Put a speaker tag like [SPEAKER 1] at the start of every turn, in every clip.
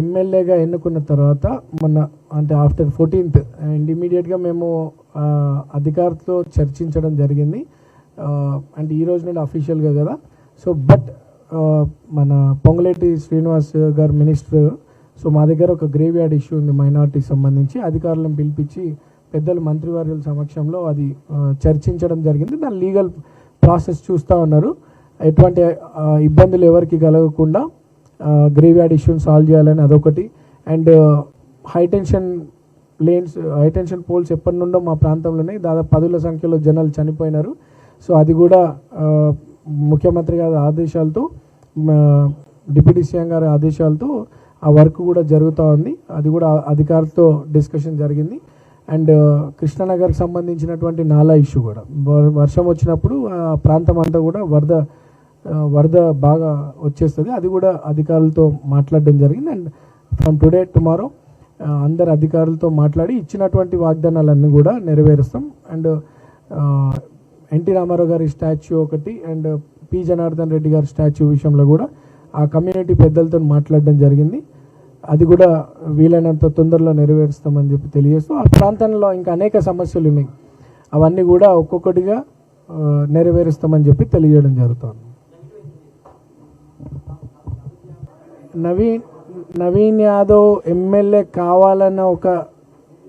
[SPEAKER 1] ఎమ్మెల్యేగా ఎన్నుకున్న తర్వాత మొన్న అంటే ఆఫ్టర్ 14th అండ్ ఇమీడియట్గా మేము అధికారులతో చర్చించడం జరిగింది. అంటే ఈ రోజు నుండి అఫీషియల్గా కదా. సో బట్ మన పొంగులేటి శ్రీనివాస్ గారు మినిస్టర్, సో మా దగ్గర ఒక గ్రేవ్ యార్డ్ ఇష్యూ ఉంది మైనారిటీకి సంబంధించి. అధికారులను పిలిపించి పెద్దలు మంత్రివర్యుల సమక్షంలో అది చర్చించడం జరిగింది. దాని లీగల్ ప్రాసెస్ చూస్తూ ఉన్నారు. ఎటువంటి ఇబ్బందులు ఎవరికి కలగకుండా గ్రేవ్ యార్డ్ ఇష్యూని సాల్వ్ చేయాలని అదొకటి. అండ్ హైటెన్షన్ పోల్స్ ఎప్పటి నుండో మా ప్రాంతంలోనే దాదాపు 10,000 సంఖ్యలో జనాలు చనిపోయినారు. సో అది కూడా ముఖ్యమంత్రి గారి ఆదేశాలతో, డిప్యూటీ సీఎం గారి ఆదేశాలతో ఆ వర్క్ కూడా జరుగుతూ ఉంది. అది కూడా అధికారులతో డిస్కషన్ జరిగింది. అండ్ కృష్ణానగర్కి సంబంధించినటువంటి నాలా ఇష్యూ కూడా వర్షం వచ్చినప్పుడు ఆ ప్రాంతం అంతా కూడా వరద బాగా వచ్చేస్తుంది. అది కూడా అధికారులతో మాట్లాడడం జరిగింది. అండ్ ఫ్రమ్ టుడే టుమారో అందరు అధికారులతో మాట్లాడి ఇచ్చినటువంటి వాగ్దానాలన్నీ కూడా నెరవేరుస్తాం. అండ్ ఎన్టీ రామారావు గారి స్టాచ్యూ ఒకటి అండ్ పి జనార్దన్ రెడ్డి గారి స్టాచ్యూ విషయంలో కూడా ఆ కమ్యూనిటీ పెద్దలతో మాట్లాడడం జరిగింది. అది కూడా వీలైనంత తొందరలో నెరవేరుస్తామని చెప్పి తెలియజేస్తూ, ఆ ప్రాంతంలో ఇంకా అనేక సమస్యలు ఉన్నాయి, అవన్నీ కూడా ఒక్కొక్కటిగా నెరవేరుస్తామని చెప్పి తెలియజేయడం జరుగుతుంది. నవీన్ యాదవ్ ఎమ్మెల్యే కావాలన్న ఒక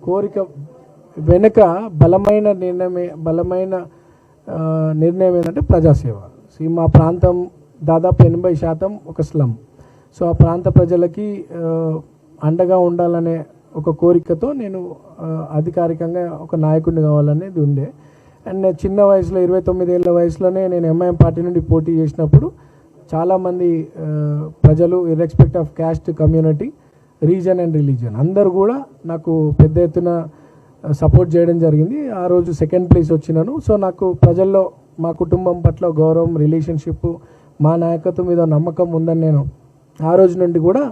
[SPEAKER 1] కోరిక వెనుక బలమైన నిర్ణయం ఏంటంటే ప్రజాసేవ. మా ప్రాంతం దాదాపు 80% ఒక స్లమ్. సో ఆ ప్రాంత ప్రజలకి అండగా ఉండాలనే ఒక కోరికతో నేను అధికారికంగా ఒక నాయకుడిని కావాలనేది ఉండే. అండ్ నేను చిన్న వయసులో 29 ఏళ్ళ వయసులోనే నేను ఎంఐఎం పార్టీ నుండి పోటీ చేసినప్పుడు చాలామంది ప్రజలు irrespective of caste, community, region and religion అందరూ కూడా నాకు పెద్ద ఎత్తున సపోర్ట్ చేయడం జరిగింది. ఆ రోజు 2nd ప్లేస్ వచ్చినాను. సో నాకు ప్రజల్లో మా కుటుంబం పట్ల గౌరవం, రిలేషన్షిప్, మా నాయకత్వం మీద నమ్మకం ఉందని నేను ఆ రోజు నుండి కూడా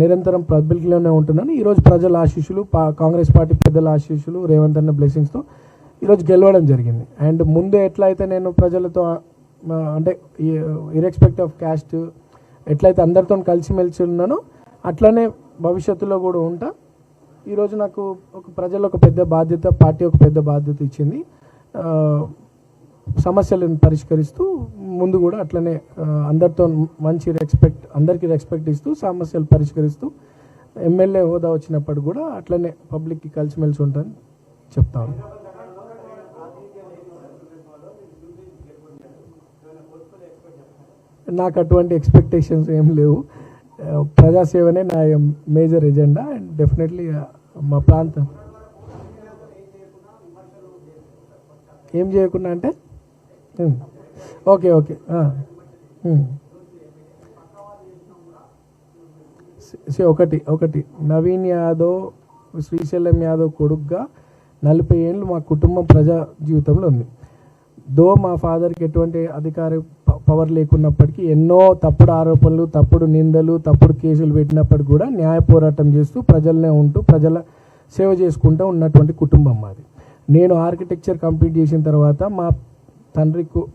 [SPEAKER 1] నిరంతరం పబ్లిక్లోనే ఉంటున్నాను. ఈరోజు ప్రజల ఆశీస్సులు, కాంగ్రెస్ పార్టీ పెద్దల ఆశీస్సులు, రేవంత్ అన్న బ్లెస్సింగ్స్తో ఈరోజు గెలవడం జరిగింది. అండ్ ముందు ఎట్లయితే నేను ప్రజలతో అంటే ఇర్రెస్పెక్ట్ ఆఫ్ క్యాస్ట్ ఎట్లయితే అందరితో కలిసిమెలిసి ఉన్నానో అట్లనే భవిష్యత్తులో కూడా ఉంటా. ఈరోజు నాకు ప్రజలు ఒక పెద్ద బాధ్యత, పార్టీ ఒక పెద్ద బాధ్యత ఇచ్చింది. సమస్యలను పరిష్కరిస్తూ ముందు కూడా అట్లనే అందరితో మంచి అందరికీ రెస్పెక్ట్ ఇస్తూ సమస్యలు పరిష్కరిస్తూ ఎమ్మెల్యే హోదా వచ్చినప్పుడు కూడా అట్లనే పబ్లిక్కి కలిసిమెలిసి ఉంటాను చెప్తాను. నాకు అటువంటి ఎక్స్పెక్టేషన్స్ ఏం లేవు. ప్రజాసేవనే నా మేజర్ ఎజెండా. అండ్ డెఫినెట్లీ మా ప్రాంతం ఏం చేయకుండా అంటే ఓకే ఒకటి నవీన్ యాదవ్, శ్రీశైలం యాదవ్ కొడుకుగా 40 ఏళ్ళు మా కుటుంబం ప్రజా జీవితంలో ఉంది. మా ఫాదర్కి ఎటువంటి అధికార పవర్ లేకున్నప్పటికీ ఎన్నో తప్పుడు ఆరోపణలు, తప్పుడు నిందలు, తప్పుడు కేసులు పెట్టినప్పటికీ కూడా న్యాయ పోరాటం చేస్తూ ప్రజలనే ఉంటూ ప్రజల సేవ చేసుకుంటూ ఉన్నటువంటి కుటుంబం మాది. నేను ఆర్కిటెక్చర్ కంప్లీట్ చేసిన తర్వాత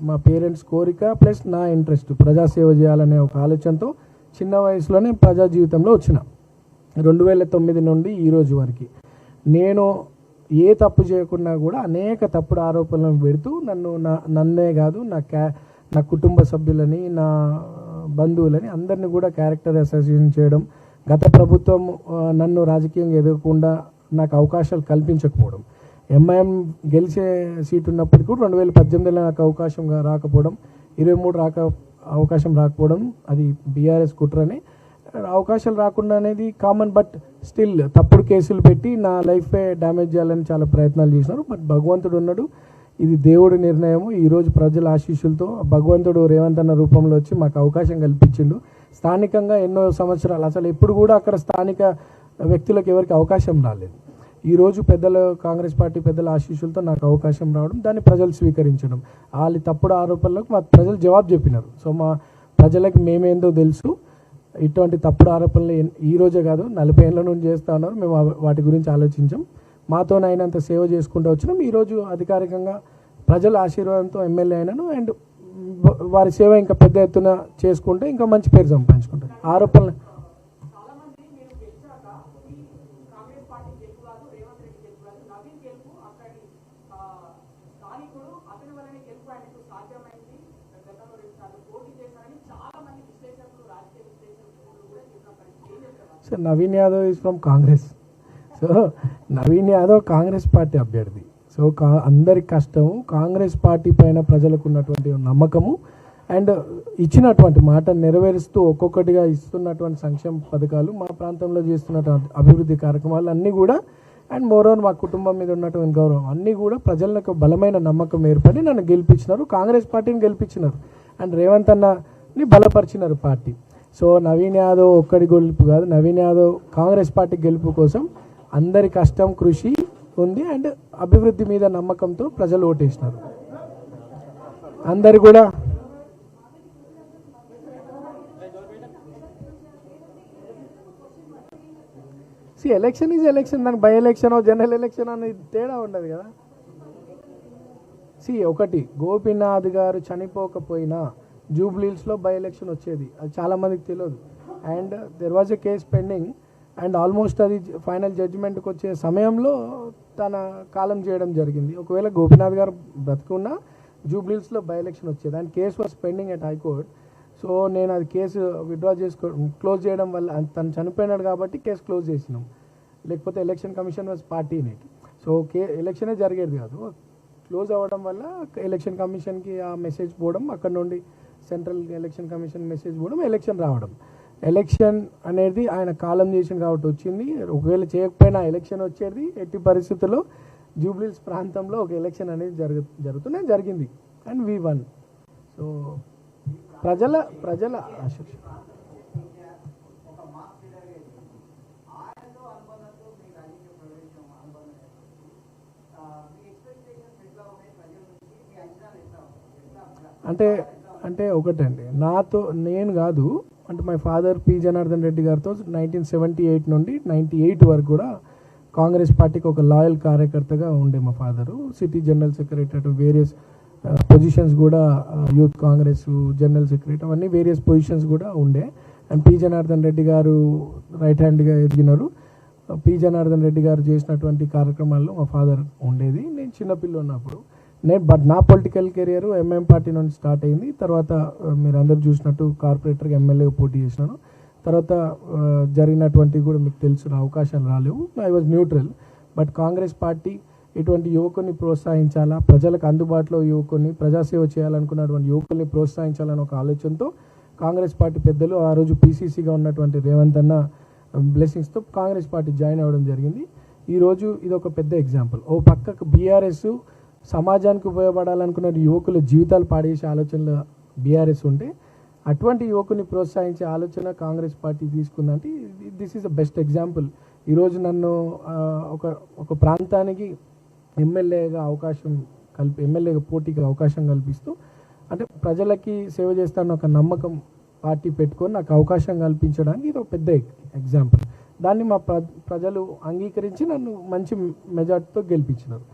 [SPEAKER 1] మా పేరెంట్స్ కోరిక ప్లస్ నా ఇంట్రెస్ట్ ప్రజాసేవ చేయాలనే ఒక ఆలోచనతో చిన్న వయసులోనే ప్రజా జీవితంలో వచ్చిన. 2009 నుండి ఈ రోజు వరకు నేను ఏ తప్పు చేయకుండా కూడా అనేక తప్పుడు ఆరోపణలను పెడుతూ నన్నే కాదు నా కుటుంబ సభ్యులని, నా బంధువులని అందరినీ కూడా క్యారెక్టర్ అసోసియేషన్ చేయడం, గత ప్రభుత్వం నన్ను రాజకీయంగా ఎదగకుండా నాకు అవకాశాలు కల్పించకపోవడం, ఎంఐఎం గెలిచే సీటు ఉన్నప్పటికీ కూడా 2018లో నాకు అవకాశం రాకపోవడం, 23 అవకాశం రాకపోవడం, అది బీఆర్ఎస్ కుట్రని. అవకాశాలు రాకుండా అనేది కామన్. బట్ స్టిల్ తప్పుడు కేసులు పెట్టి నా లైఫే డ్యామేజ్ చేయాలని చాలా ప్రయత్నాలు చేసినారు. బట్ భగవంతుడు ఉన్నాడు, ఇది దేవుడి నిర్ణయము. ఈరోజు ప్రజల ఆశీస్సులతో భగవంతుడు రేవంత్ అన్న రూపంలో వచ్చి మాకు అవకాశం కల్పించిండు. స్థానికంగా ఎన్నో సంవత్సరాలు అసలు ఎప్పుడు కూడా అక్కడ స్థానిక వ్యక్తులకు ఎవరికి అవకాశం రాలేదు. ఈరోజు కాంగ్రెస్ పార్టీ పెద్దల ఆశీస్సులతో నాకు అవకాశం రావడం, దాన్ని ప్రజలు స్వీకరించడం, వాళ్ళ తప్పుడు ఆరోపణలకు మా ప్రజలు జవాబు చెప్పినారు. సో మా ప్రజలకు మేమేందో తెలుసు. ఇటువంటి తప్పుడు ఆరోపణలు ఈ రోజే కాదు 40 ఏళ్ళ నుండి చేస్తూ ఉన్నారు. మేము వాటి గురించి ఆలోచించాం. మాతోనైనంత సేవ చేసుకుంటూ వచ్చినాం. ఈరోజు అధికారికంగా ప్రజల ఆశీర్వాదంతో ఎమ్మెల్యే అయినాను. అండ్ వారి సేవ ఇంకా పెద్ద ఎత్తున చేసుకుంటే ఇంకా మంచి పేరు సంపాదించుకుంటారు. ఆరోపణలు so Naveen Yadav is from Congress. So Naveen Yadav Congress party అభ్యర్థి. సో అందరి కష్టము, కాంగ్రెస్ పార్టీ పైన ప్రజలకు ఉన్నటువంటి నమ్మకము అండ్ ఇచ్చినటువంటి మాట నెరవేరుస్తూ ఒక్కొక్కటిగా ఇస్తున్నటువంటి సంక్షేమ పథకాలు, మా ప్రాంతంలో చేస్తున్నటువంటి అభివృద్ధి కార్యక్రమాలు అన్నీ కూడా అండ్ మోరోన్ మా కుటుంబం మీద ఉన్నటువంటి గౌరవం అన్నీ కూడా ప్రజలకు బలమైన నమ్మకం ఏర్పడి నన్ను గెలిపించినారు, కాంగ్రెస్ పార్టీని గెలిపించినారు అండ్ రేవంత్ అన్నని బలపరిచినారు పార్టీ. సో నవీన్ యాదవ్ ఒక్కడి గెలుపు కాదు, నవీన్ యాదవ్ కాంగ్రెస్ పార్టీ గెలుపు కోసం అందరి కష్టం కృషి ఉంది అండ్ అభివృద్ధి మీద నమ్మకంతో ప్రజలు ఓటేసినారు. అందరు కూడా ఎలక్షన్ ఈజ్ ఎలక్షన్, దానికి బై ఎలక్షన్ జనరల్ ఎలక్షన్ అనేది తేడా ఉండదు కదా. ఒకటి గోపీనాథ్ గారు చనిపోకపోయినా జూబ్లీహిల్స్లో బై ఎలక్షన్ వచ్చేది, అది చాలామందికి తెలియదు. And there was a case pending and almost అది ఫైనల్ జడ్జిమెంట్కి వచ్చే సమయంలో తన కాలం చేయడం జరిగింది. ఒకవేళ గోపీనాథ్ గారు బ్రతుకున్నా జూబ్లీహిల్స్లో బై ఎలక్షన్ వచ్చేది and case was pending at high court. So నేను అది కేసు విత్డ్రా క్లోజ్ చేయడం వల్ల తను చనిపోయినాడు కాబట్టి కేసు క్లోజ్ చేసినాం, లేకపోతే election commission was party it. So ఎలక్షనే జరిగేది కాదు. క్లోజ్ అవ్వడం వల్ల ఎలక్షన్ కమిషన్కి ఆ మెసేజ్ పోవడం, అక్కడ నుండి సెంట్రల్ ఎలక్షన్ కమిషన్ మెసేజ్ పోవడం, ఎలక్షన్ రావడం. ఎలక్షన్ అనేది ఆయన కాలం చేసింది కాబట్టి వచ్చింది. ఒకవేళ చేయకపోయినా ఎలక్షన్ వచ్చేది. ఎట్టి పరిస్థితుల్లో జూబ్లీహిల్స్ ప్రాంతంలో ఒక ఎలక్షన్ అనేది జరుగుతూనే జరిగింది అండ్ వి వన్. సో ప్రజల ఆశీర్ష అంటే ఒకటండి, నేను కాదు అంటే my father P Janardhan Reddy గారితో 1978 నుండి 98 వరకు కూడా కాంగ్రెస్ పార్టీకి ఒక లాయల్ కార్యకర్తగా ఉండే మా father. City general secretary, various positions కూడా యూత్ కాంగ్రెస్ జనరల్ సెక్రటరీ అవన్నీ వేరియస్ పొజిషన్స్ కూడా ఉండే. అండ్ పి జనార్దన్ రెడ్డి గారు రైట్ హ్యాండ్గా ఎదిగినారు. పి జనార్దన్ రెడ్డి గారు చేసినటువంటి కార్యక్రమాల్లో మా ఫాదర్ ఉండేది. నేను చిన్నపిల్ల ఉన్నప్పుడు బట్ నా పొలిటికల్ కెరియర్ ఎంఎం పార్టీ నుండి స్టార్ట్ అయింది. తర్వాత మీరు అందరూ చూసినట్టు కార్పొరేటర్గా ఎమ్మెల్యేగా పోటీ చేసినాను. తర్వాత జరిగినటువంటివి కూడా మీకు తెలుసు, అవకాశాలు రాలేవు. I was neutral. But Congress party ఇటువంటి యువకుని ప్రోత్సహించాలా, ప్రజలకు అందుబాటులో యువకుని ప్రజాసేవ చేయాలనుకున్నటువంటి యువకుల్ని ప్రోత్సహించాలని ఒక ఆలోచనతో కాంగ్రెస్ పార్టీ పెద్దలు ఆ రోజు పీసీసీగా ఉన్నటువంటి రేవంత్ అన్న బ్లెస్సింగ్స్తో కాంగ్రెస్ పార్టీ జాయిన్ అవ్వడం జరిగింది. ఈరోజు ఇది ఒక పెద్ద ఎగ్జాంపుల్. ఓ పక్కకు బీఆర్ఎస్ సమాజానికి ఉపయోగపడాలనుకున్న యువకుల జీవితాలు పాడేసే ఆలోచనలు బీఆర్ఎస్ ఉంటే, అటువంటి యువకుని ప్రోత్సహించే ఆలోచన కాంగ్రెస్ పార్టీ తీసుకుందంటే this is the best example. ఈరోజు నన్ను ఒక ప్రాంతానికి ఎమ్మెల్యేగా పోటీకి అవకాశం కల్పిస్తూ అంటే ప్రజలకి సేవ చేస్తాను ఒక నమ్మకం పార్టీ పెట్టుకొని నాకు అవకాశం కల్పించడానికి ఇది ఒక పెద్ద ఎగ్జాంపుల్. దాన్ని మా ప్రజలు అంగీకరించి నన్ను మంచి మెజార్టీతో గెలిపించినారు.